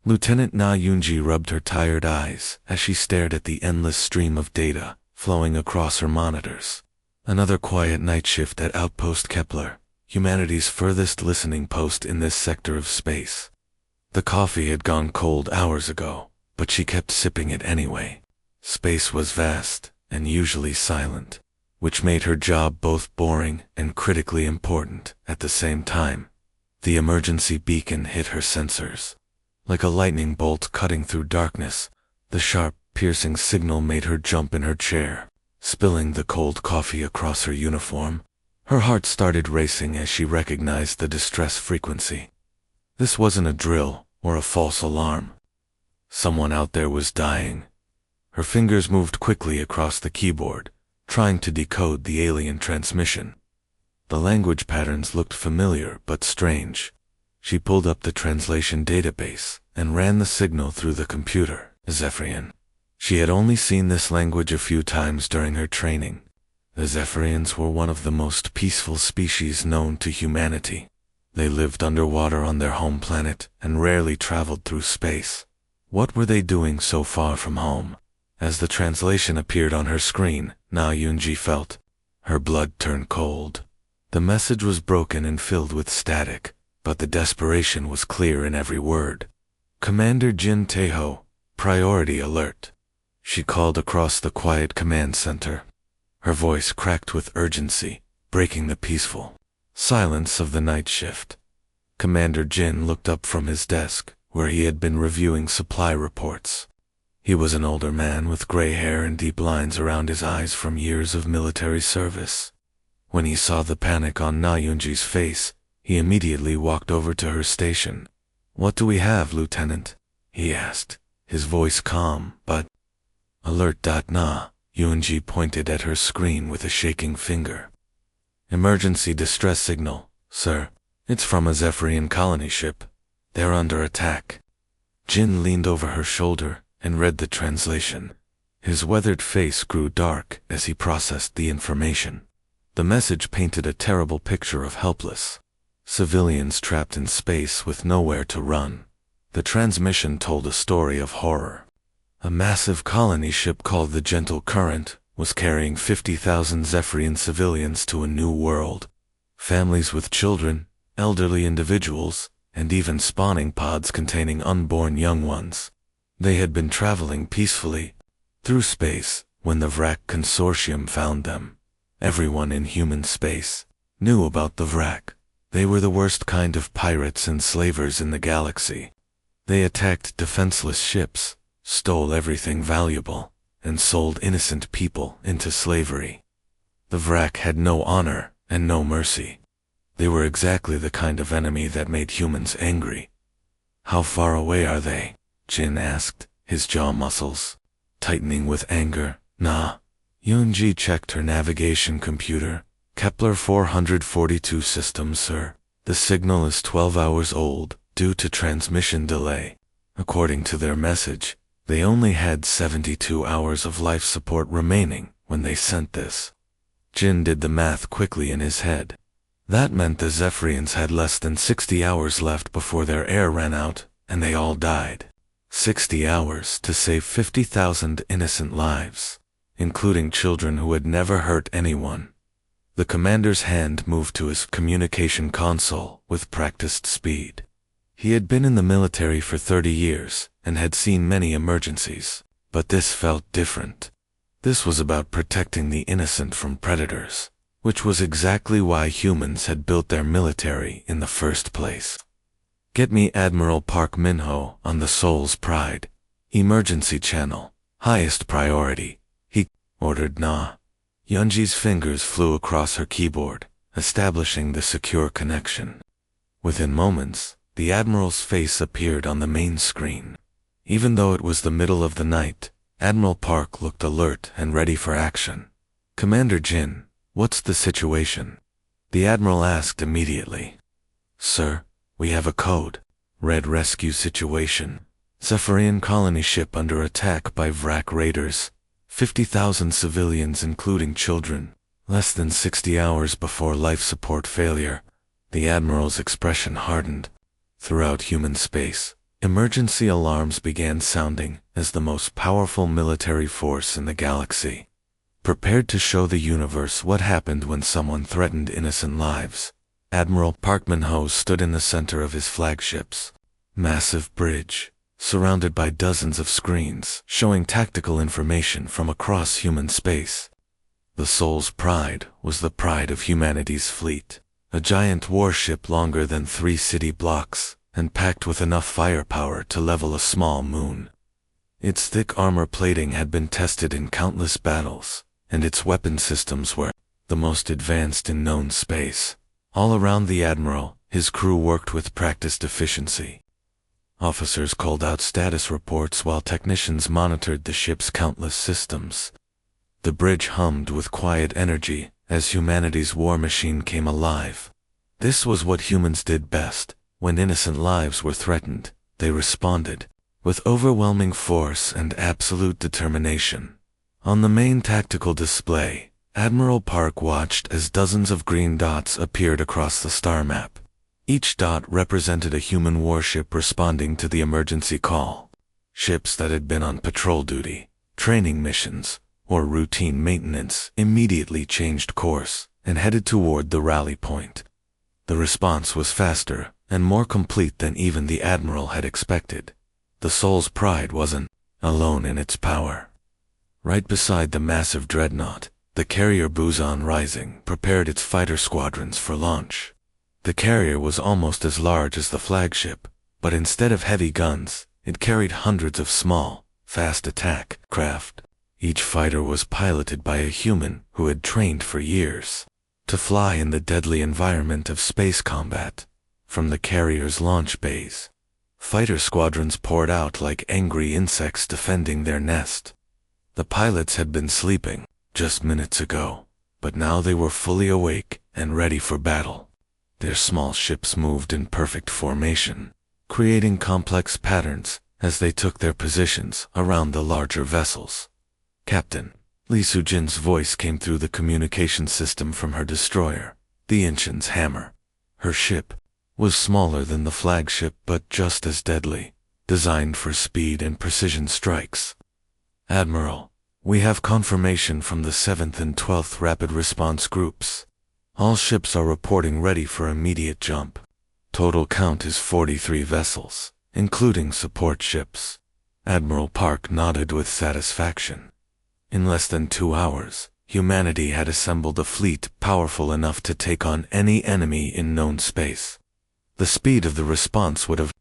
Lieutenant Na Yunji rubbed her tired eyes as she stared at the endless stream of data flowing across her monitors. Another quiet night shift at Outpost Kepler, humanity's furthest listening post in this sector of space. The coffee had gone cold hours ago, but she kept sipping it anyway. Space was vast and usually silent, which made her job both boring and critically important at the same time. The emergency beacon hit her sensors. Like a lightning bolt cutting through darkness, the sharp, piercing signal made her jump in her chair, spilling the cold coffee across her uniform. Her heart started racing as she recognized the distress frequency. This wasn't a drill or a false alarm. Someone out there was dying. Her fingers moved quickly across the keyboard, trying to decode the alien transmission. The language patterns looked familiar but strange. She pulled up the translation database and ran the signal through the computer. Zephyrian. She had only seen this language a few times during her training. The Zephyrians were one of the most peaceful species known to humanity. They lived underwater on their home planet and rarely traveled through space. What were they doing so far from home? As the translation appeared on her screen, Na Yunji felt her blood turn cold. The message was broken and filled with static, but the desperation was clear in every word. Commander Jin Taeho, priority alert. She called across the quiet command center. Her voice cracked with urgency, breaking the peaceful silence of the night shift. Commander Jin looked up from his desk, where he had been reviewing supply reports. He was an older man with gray hair and deep lines around his eyes from years of military service. When he saw the panic on Na Yunji's face, he immediately walked over to her station. "What do we have, Lieutenant?" he asked, his voice calm, but alert. Na Yunji pointed at her screen with a shaking finger. "Emergency distress signal, sir. It's from a Zephyrian colony ship. They're under attack." Jin leaned over her shoulder and read the translation. His weathered face grew dark as he processed the information. The message painted a terrible picture of helpless civilians trapped in space with nowhere to run. The transmission told a story of horror. A massive colony ship called the Gentle Current was carrying 50,000 Zephyrian civilians to a new world. Families with children, elderly individuals, and even spawning pods containing unborn young ones. They had been traveling peacefully through space when the Vrak Consortium found them. Everyone in human space knew about the Vrak. They were the worst kind of pirates and slavers in the galaxy. They attacked defenseless ships, stole everything valuable, and sold innocent people into slavery. The Vrak had no honor and no mercy. They were exactly the kind of enemy that made humans angry. "How far away are they?" Jin asked, his jaw muscles tightening with anger. "Na." Yunji checked her navigation computer. "Kepler 442 system, sir. The signal is 12 hours old due to transmission delay. According to their message, they only had 72 hours of life support remaining when they sent this." Jin did the math quickly in his head. That meant the Zephyrians had less than 60 hours left before their air ran out, and they all died. 60 hours to save 50,000 innocent lives, including children who had never hurt anyone. The commander's hand moved to his communication console with practiced speed. He had been in the military for 30 years and had seen many emergencies, but this felt different. This was about protecting the innocent from predators, which was exactly why humans had built their military in the first place. "Get me Admiral Park Minho on the Soul's Pride. Emergency channel. Highest priority," he ordered. Na Yunji's fingers flew across her keyboard, establishing the secure connection. Within moments, the Admiral's face appeared on the main screen. Even though it was the middle of the night, Admiral Park looked alert and ready for action. "Commander Jin, what's the situation?" the Admiral asked immediately. "Sir, we have a code. Red rescue situation. Zephyrian colony ship under attack by Vrak raiders. 50,000 civilians including children. Less than 60 hours before life support failure." The Admiral's expression hardened. Throughout human space, Emergency alarms began sounding as the most powerful military force in the galaxy, prepared to show the universe what happened when someone threatened innocent lives. Admiral Parkman Ho stood in the center of his flagship's massive bridge, surrounded by dozens of screens showing tactical information from across human space. The Soul's Pride was the pride of humanity's fleet, a giant warship longer than 3 city blocks and packed with enough firepower to level a small moon. Its thick armor plating had been tested in countless battles, and its weapon systems were the most advanced in known space. All around the Admiral, his crew worked with practiced efficiency. Officers called out status reports while technicians monitored the ship's countless systems. The bridge hummed with quiet energy as humanity's war machine came alive. This was what humans did best. When innocent lives were threatened, they responded with overwhelming force and absolute determination. On the main tactical display, Admiral Park watched as dozens of green dots appeared across the star map. Each dot represented a human warship responding to the emergency call. Ships that had been on patrol duty, training missions, or routine maintenance immediately changed course and headed toward the rally point. The response was faster and more complete than even the Admiral had expected. The Soul's Pride wasn't alone in its power. Right beside the massive dreadnought, the carrier Busan Rising prepared its fighter squadrons for launch. The carrier was almost as large as the flagship, but instead of heavy guns, it carried hundreds of small, fast attack craft. Each fighter was piloted by a human who had trained for years to fly in the deadly environment of space combat. From the carrier's launch bays, fighter squadrons poured out like angry insects defending their nest. The pilots had been sleeping just minutes ago, but now they were fully awake and ready for battle. Their small ships moved in perfect formation, creating complex patterns as they took their positions around the larger vessels. Captain Lee Soo-jin's voice came through the communication system from her destroyer, the Inchin's Hammer. Her ship was smaller than the flagship but just as deadly, designed for speed and precision strikes. Admiral, we have confirmation from the 7th and 12th Rapid Response Groups. All ships are reporting ready for immediate jump. Total count is 43 vessels, including support ships. Admiral Park nodded with satisfaction. In less than 2 hours, humanity had assembled a fleet powerful enough to take on any enemy in known space. The speed of the response would have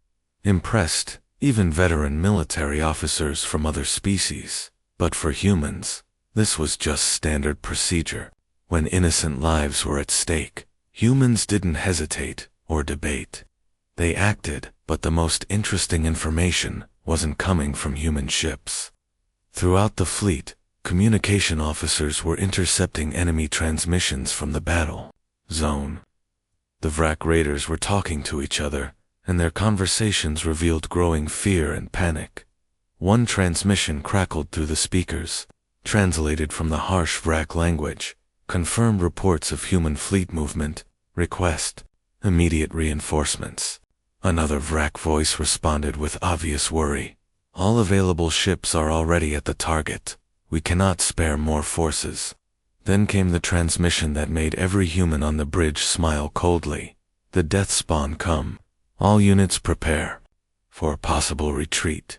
impressed even veteran military officers from other species, but for humans, this was just standard procedure. When innocent lives were at stake, humans didn't hesitate or debate. They acted, but the most interesting information wasn't coming from human ships. Throughout the fleet, communication officers were intercepting enemy transmissions from the battle zone. The Vrak raiders were talking to each other, and their conversations revealed growing fear and panic. One transmission crackled through the speakers, translated from the harsh Vrak language, confirmed reports of human fleet movement, request immediate reinforcements. Another Vrak voice responded with obvious worry. All available ships are already at the target. We cannot spare more forces. Then came the transmission that made every human on the bridge smile coldly. The death spawn come. All units prepare for a possible retreat.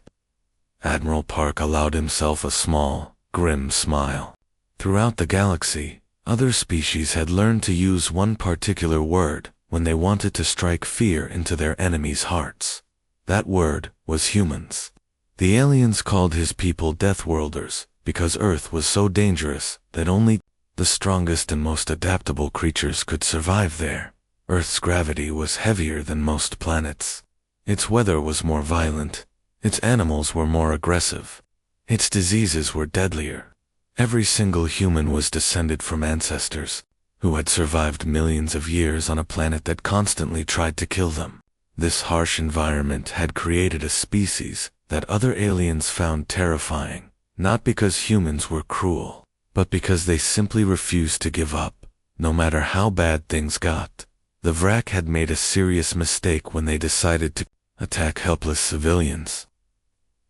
Admiral Park allowed himself a small, grim smile. Throughout the galaxy, other species had learned to use one particular word when they wanted to strike fear into their enemies' hearts. That word was humans. The aliens called his people Deathworlders because Earth was so dangerous that only the strongest and most adaptable creatures could survive there. Earth's gravity was heavier than most planets. Its weather was more violent. Its animals were more aggressive. Its diseases were deadlier. Every single human was descended from ancestors who had survived millions of years on a planet that constantly tried to kill them. This harsh environment had created a species that other aliens found terrifying, not because humans were cruel, but because they simply refused to give up, no matter how bad things got. The Vrak had made a serious mistake when they decided to attack helpless civilians.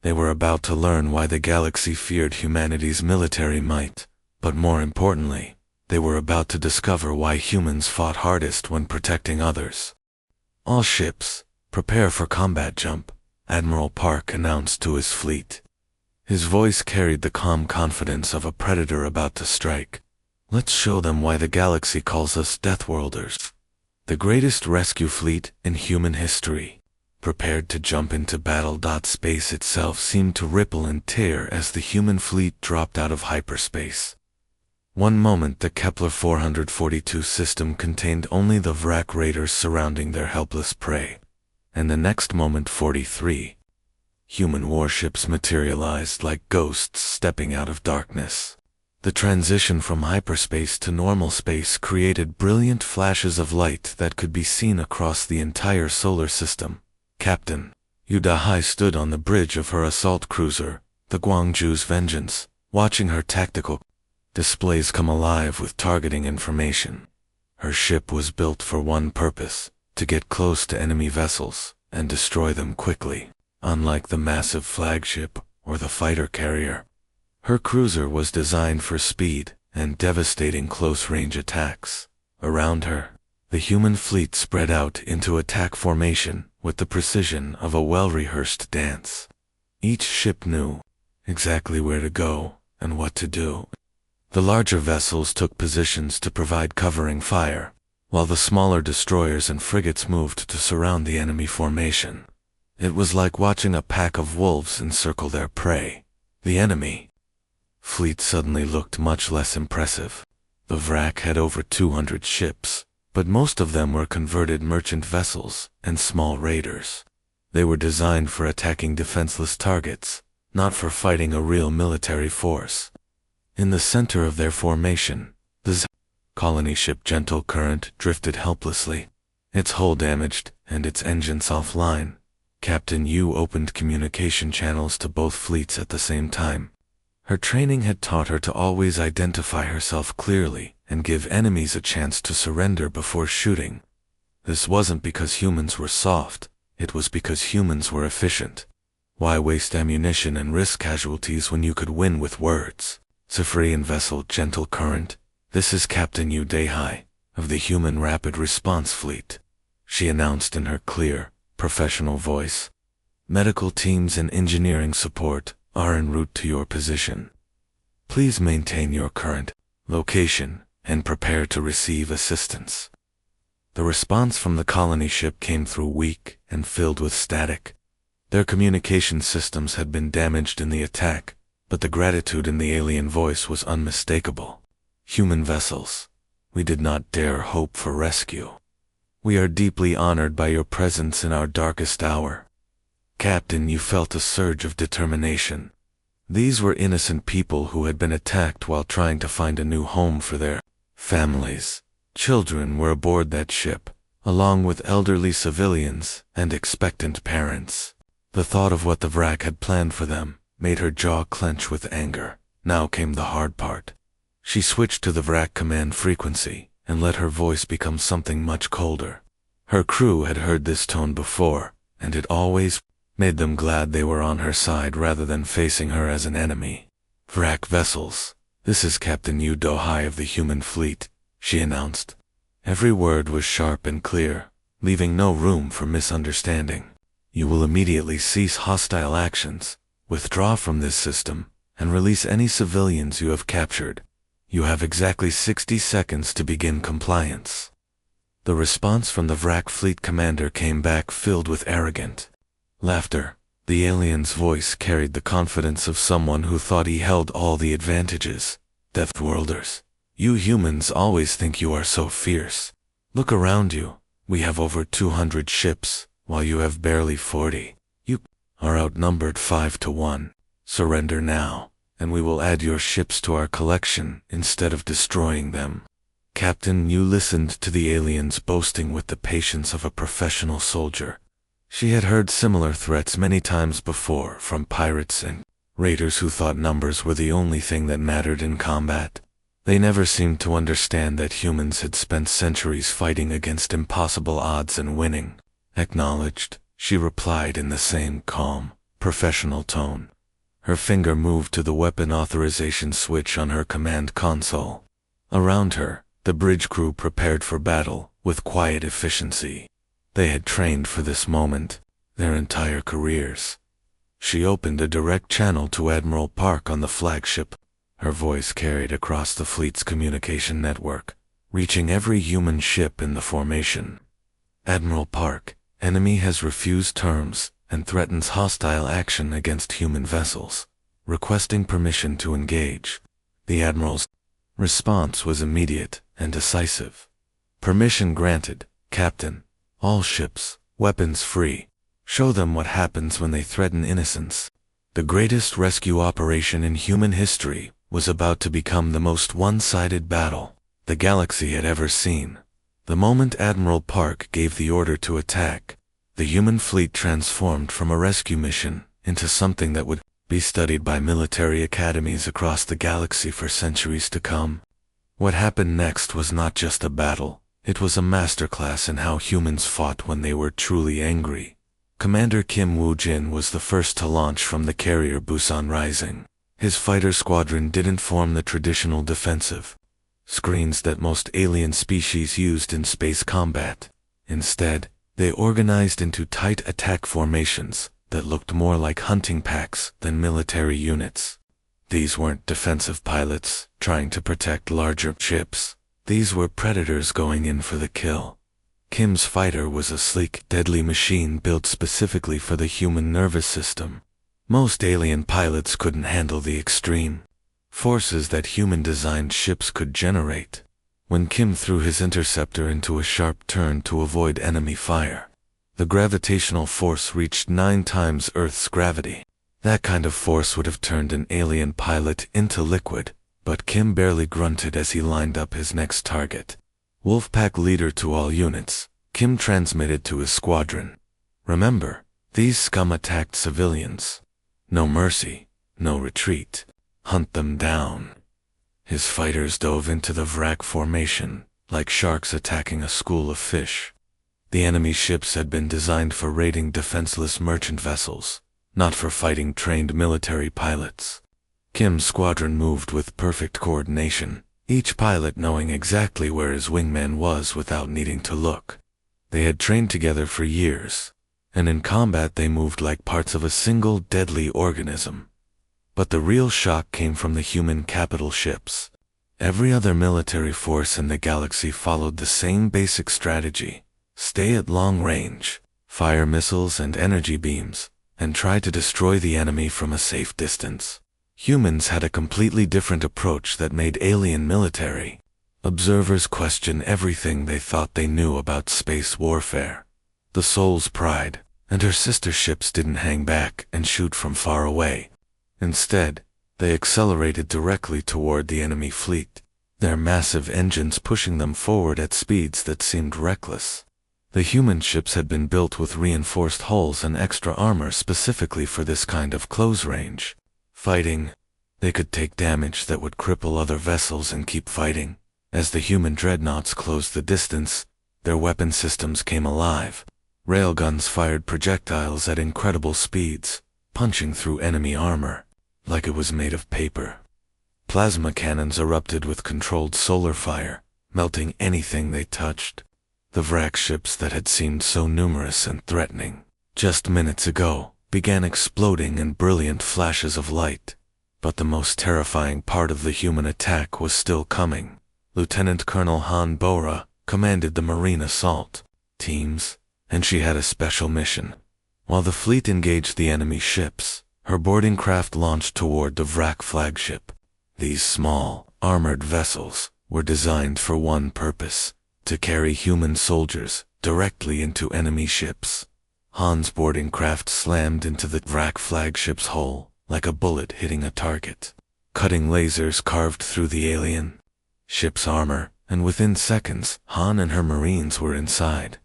They were about to learn why the galaxy feared humanity's military might, but more importantly, they were about to discover why humans fought hardest when protecting others. "All ships, prepare for combat jump," Admiral Park announced to his fleet. His voice carried the calm confidence of a predator about to strike. "Let's show them why the galaxy calls us Deathworlders. The greatest rescue fleet in human history." Prepared to jump into battle. Space itself seemed to ripple and tear as the human fleet dropped out of hyperspace. One moment the Kepler 442 system contained only the Vrak raiders surrounding their helpless prey, and the next moment 43 human warships materialized like ghosts stepping out of darkness. The transition from hyperspace to normal space created brilliant flashes of light that could be seen across the entire solar system. Captain Yu Dahai stood on the bridge of her assault cruiser, the Guangzhou's Vengeance, watching her tactical displays come alive with targeting information. Her ship was built for one purpose: to get close to enemy vessels and destroy them quickly. Unlike the massive flagship or the fighter carrier, her cruiser was designed for speed and devastating close-range attacks. Around her, the human fleet spread out into attack formation with the precision of a well-rehearsed dance. Each ship knew exactly where to go and what to do. The larger vessels took positions to provide covering fire, while the smaller destroyers and frigates moved to surround the enemy formation. It was like watching a pack of wolves encircle their prey. The enemy fleet suddenly looked much less impressive. The Vrak had over 200 ships, but most of them were converted merchant vessels and small raiders. They were designed for attacking defenseless targets, not for fighting a real military force. In the center of their formation, the colony ship Gentle Current drifted helplessly, its hull damaged and its engines offline. Captain Yu opened communication channels to both fleets at the same time. Her training had taught her to always identify herself clearly and give enemies a chance to surrender before shooting. This wasn't because humans were soft, it was because humans were efficient. Why waste ammunition and risk casualties when you could win with words? Civilian vessel Gentle Current, this is Captain Yu Dahai, of the Human Rapid Response Fleet, she announced in her clear, professional voice. Medical teams and engineering support are en route to your position. Please maintain your current location and prepare to receive assistance. The response from the colony ship came through weak and filled with static. Their communication systems had been damaged in the attack, but the gratitude in the alien voice was unmistakable. Human vessels, we did not dare hope for rescue. We are deeply honored by your presence in our darkest hour. Captain, you felt a surge of determination. These were innocent people who had been attacked while trying to find a new home for their families. Children were aboard that ship, along with elderly civilians and expectant parents. The thought of what the Vrak had planned for them made her jaw clench with anger. Now came the hard part. She switched to the Vrak command frequency and let her voice become something much colder. Her crew had heard this tone before, and it always made them glad they were on her side rather than facing her as an enemy. Vrak vessels, this is Captain Yu Dahai of the human fleet, she announced. Every word was sharp and clear, leaving no room for misunderstanding. You will immediately cease hostile actions, withdraw from this system, and release any civilians you have captured. You have exactly 60 seconds to begin compliance. The response from the Vrak fleet commander came back filled with arrogant laughter. The alien's voice carried the confidence of someone who thought he held all the advantages. Deathworlders, you humans always think you are so fierce. Look around you. We have over 200 ships, while you have barely 40. You are outnumbered 5 to 1. Surrender now, and we will add your ships to our collection instead of destroying them. Captain Yu listened to the aliens boasting with the patience of a professional soldier. She had heard similar threats many times before from pirates and raiders who thought numbers were the only thing that mattered in combat. They never seemed to understand that humans had spent centuries fighting against impossible odds and winning. Acknowledged, she replied in the same calm, professional tone. Her finger moved to the weapon authorization switch on her command console. Around her, the bridge crew prepared for battle with quiet efficiency. They had trained for this moment their entire careers. She opened a direct channel to Admiral Park on the flagship. Her voice carried across the fleet's communication network, reaching every human ship in the formation. Admiral Park, enemy has refused terms and threatens hostile action against human vessels, requesting permission to engage. The Admiral's response was immediate and decisive. Permission granted, Captain. All ships, weapons free. Show them what happens when they threaten innocence. The greatest rescue operation in human history was about to become the most one-sided battle the galaxy had ever seen. The moment Admiral Park gave the order to attack, the human fleet transformed from a rescue mission into something that would be studied by military academies across the galaxy for centuries to come. What happened next was not just a battle, it was a masterclass in how humans fought when they were truly angry. Commander Kim Woo-jin was the first to launch from the carrier Busan Rising. His fighter squadron didn't form the traditional defensive screens that most alien species used in space combat. Instead, they organized into tight attack formations that looked more like hunting packs than military units. These weren't defensive pilots trying to protect larger ships. These were predators going in for the kill. Kim's fighter was a sleek, deadly machine built specifically for the human nervous system. Most alien pilots couldn't handle the extreme forces that human-designed ships could generate. When Kim threw his interceptor into a sharp turn to avoid enemy fire, the gravitational force reached 9 times Earth's gravity. That kind of force would have turned an alien pilot into liquid, but Kim barely grunted as he lined up his next target. Wolfpack leader to all units, Kim transmitted to his squadron. Remember, these scum attacked civilians. No mercy, no retreat. Hunt them down. His fighters dove into the wrack formation, like sharks attacking a school of fish. The enemy ships had been designed for raiding defenseless merchant vessels, not for fighting trained military pilots. Kim's squadron moved with perfect coordination, each pilot knowing exactly where his wingman was without needing to look. They had trained together for years, and in combat they moved like parts of a single deadly organism. But the real shock came from the human capital ships. Every other military force in the galaxy followed the same basic strategy: stay at long range, fire missiles and energy beams, and try to destroy the enemy from a safe distance. Humans had a completely different approach that made alien military observers question everything they thought they knew about space warfare. The Soul's Pride and her sister ships didn't hang back and shoot from far away. Instead, they accelerated directly toward the enemy fleet, their massive engines pushing them forward at speeds that seemed reckless. The human ships had been built with reinforced hulls and extra armor specifically for this kind of close-range fighting. They could take damage that would cripple other vessels and keep fighting. As the human dreadnoughts closed the distance, their weapon systems came alive. Railguns fired projectiles at incredible speeds, punching through enemy armor like it was made of paper. Plasma cannons erupted with controlled solar fire, melting anything they touched. The wrack ships that had seemed so numerous and threatening just minutes ago began exploding in brilliant flashes of light. But the most terrifying part of the human attack was still coming. Lieutenant Colonel Han Bora commanded the Marine assault teams, and she had a special mission. While the fleet engaged the enemy ships, her boarding craft launched toward the wrack flagship. These small, armored vessels were designed for one purpose: to carry human soldiers directly into enemy ships. Han's boarding craft slammed into the wrack flagship's hull like a bullet hitting a target. Cutting lasers carved through the alien ship's armor, and within seconds, Han and her Marines were inside.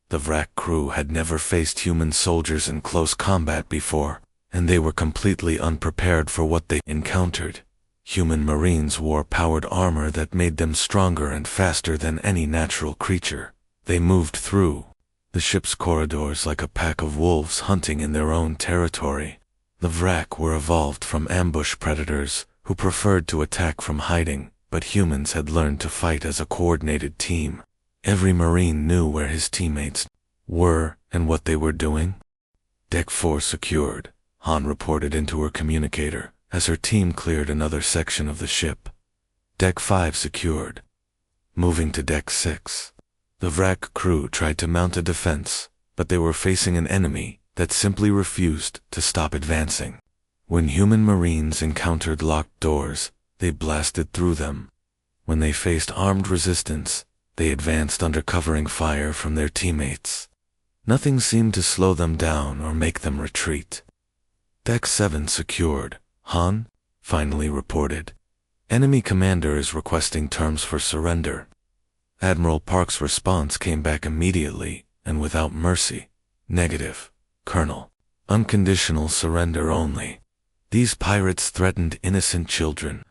The wrack crew had never faced human soldiers in close combat before, and they were completely unprepared for what they encountered. Human Marines wore powered armor that made them stronger and faster than any natural creature. They moved through the ship's corridors like a pack of wolves hunting in their own territory. The Vrak were evolved from ambush predators who preferred to attack from hiding, but humans had learned to fight as a coordinated team. Every Marine knew where his teammates were and what they were doing. Deck 4 secured, Han reported into her communicator as her team cleared another section of the ship. Deck 5 secured. Moving to Deck 6. The Vrak crew tried to mount a defense, but they were facing an enemy that simply refused to stop advancing. When human Marines encountered locked doors, they blasted through them. When they faced armed resistance, they advanced under covering fire from their teammates. Nothing seemed to slow them down or make them retreat. Deck 7 secured, Han finally reported. Enemy commander is requesting terms for surrender. Admiral Park's response came back immediately and without mercy. Negative, Colonel. Unconditional surrender only. These pirates threatened innocent children.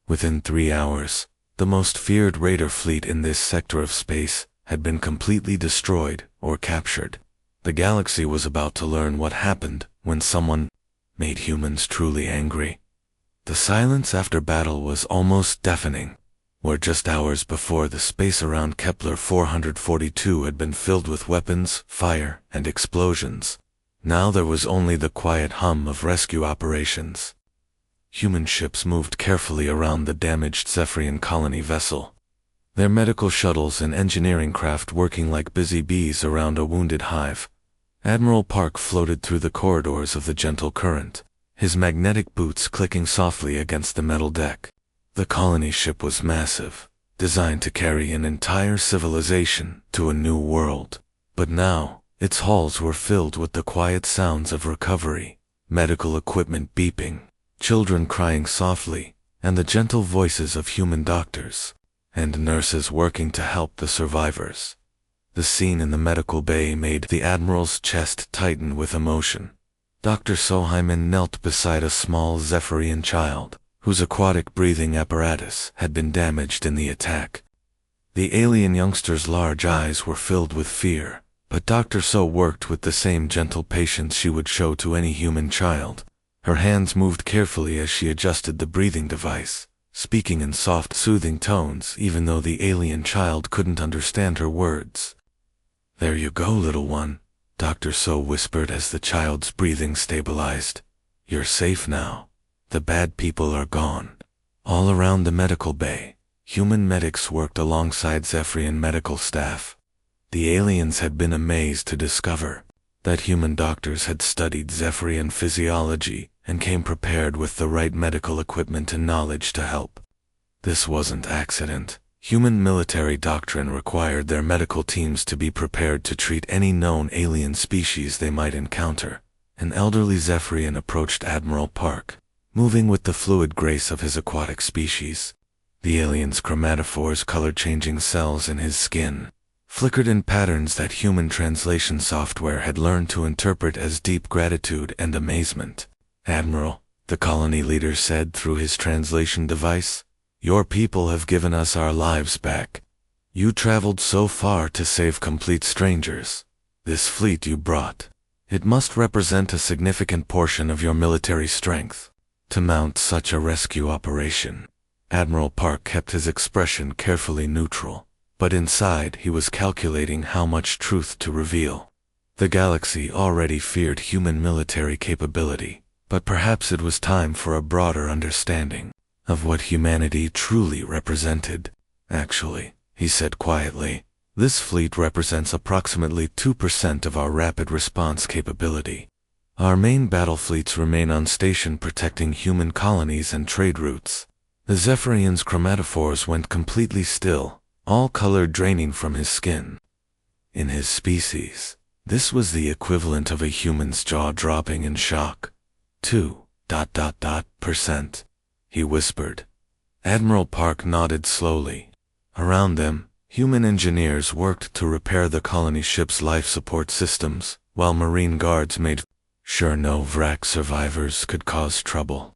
Within 3 hours, the most feared raider fleet in this sector of space had been completely destroyed or captured. The galaxy was about to learn what happened when someone made humans truly angry. The silence after battle was almost deafening. Where just hours before the space around Kepler 442 had been filled with weapons, fire, and explosions, now there was only the quiet hum of rescue operations. Human ships moved carefully around the damaged Zephyrian colony vessel, their medical shuttles and engineering craft working like busy bees around a wounded hive. Admiral Park floated through the corridors of the gentle current, his magnetic boots clicking softly against the metal deck. The colony ship was massive, designed to carry an entire civilization to a new world. But now, its halls were filled with the quiet sounds of recovery, medical equipment beeping, children crying softly, and the gentle voices of human doctors and nurses working to help the survivors. The scene in the medical bay made the Admiral's chest tighten with emotion. Dr. Soheiman knelt beside a small Zephyrian child, whose aquatic breathing apparatus had been damaged in the attack. The alien youngster's large eyes were filled with fear, but Dr. So worked with the same gentle patience she would show to any human child. Her hands moved carefully as she adjusted the breathing device, speaking in soft, soothing tones even though the alien child couldn't understand her words. "There you go, little one," Dr. So whispered as the child's breathing stabilized. "You're safe now. The bad people are gone." All around the medical bay, human medics worked alongside Zephyrian medical staff. The aliens had been amazed to discover that human doctors had studied Zephyrian physiology and came prepared with the right medical equipment and knowledge to help. This wasn't accident. Human military doctrine required their medical teams to be prepared to treat any known alien species they might encounter. An elderly Zephyrian approached Admiral Park, moving with the fluid grace of his aquatic species. The alien's chromatophores, color-changing cells in his skin, flickered in patterns that human translation software had learned to interpret as deep gratitude and amazement. "Admiral," the colony leader said through his translation device, "your people have given us our lives back. You traveled so far to save complete strangers. This fleet you brought, it must represent a significant portion of your military strength to mount such a rescue operation." Admiral Park kept his expression carefully neutral, but inside he was calculating how much truth to reveal. The galaxy already feared human military capability, but perhaps it was time for a broader understanding of what humanity truly represented. "Actually," he said quietly, "this fleet represents approximately 2% of our rapid response capability. Our main battle fleets remain on station protecting human colonies and trade routes." The Zephyrian's chromatophores went completely still, all color draining from his skin. In his species, this was the equivalent of a human's jaw dropping in shock. 2%, he whispered. Admiral Park nodded slowly. Around them, human engineers worked to repair the colony ship's life support systems, while Marine guards made sure no Vrak survivors could cause trouble.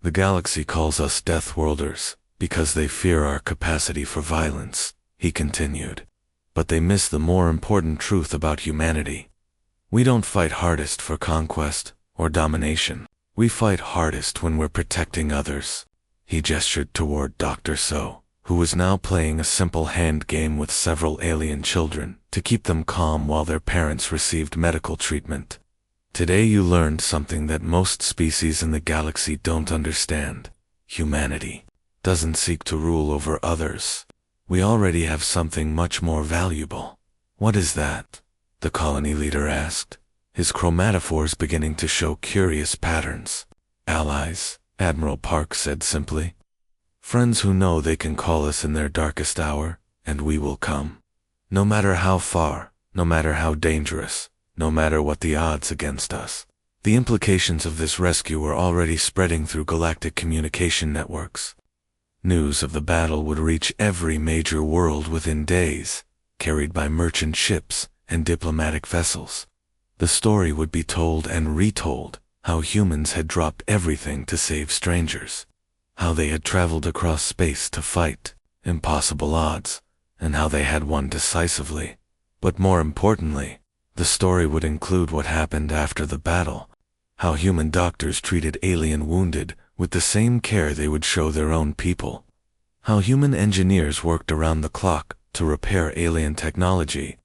"The galaxy calls us Deathworlders because they fear our capacity for violence," he continued. but they miss the more important truth about humanity. We don't fight hardest for conquest or domination. We fight hardest when we're protecting others. He gestured toward Dr. So, who was now playing a simple hand game with several alien children to keep them calm while their parents received medical treatment. Today you learned something that most species in the galaxy don't understand. Humanity doesn't seek to rule over others. We already have something much more valuable. What is that? The colony leader asked, his chromatophores beginning to show curious patterns. Allies, Admiral Park said simply. Friends who know they can call us in their darkest hour, and we will come. No matter how far, no matter how dangerous, no matter what the odds against us. The implications of this rescue were already spreading through galactic communication networks. News of the battle would reach every major world within days, carried by merchant ships and diplomatic vessels. The story would be told and retold, how humans had dropped everything to save strangers, how they had traveled across space to fight impossible odds, and how they had won decisively. But more importantly, the story would include what happened after the battle, how human doctors treated alien wounded with the same care they would show their own people, how human engineers worked around the clock to repair alien technology,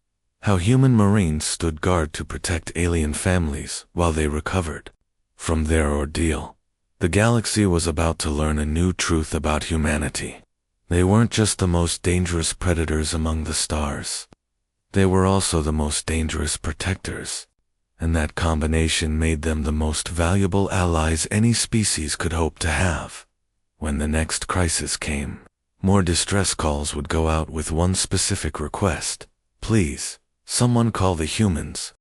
how human marines stood guard to protect alien families while they recovered from their ordeal. The galaxy was about to learn a new truth about humanity. They weren't just the most dangerous predators among the stars. They were also the most dangerous protectors, and that combination made them the most valuable allies any species could hope to have. When the next crisis came, more distress calls would go out with one specific request. Please, someone call the humans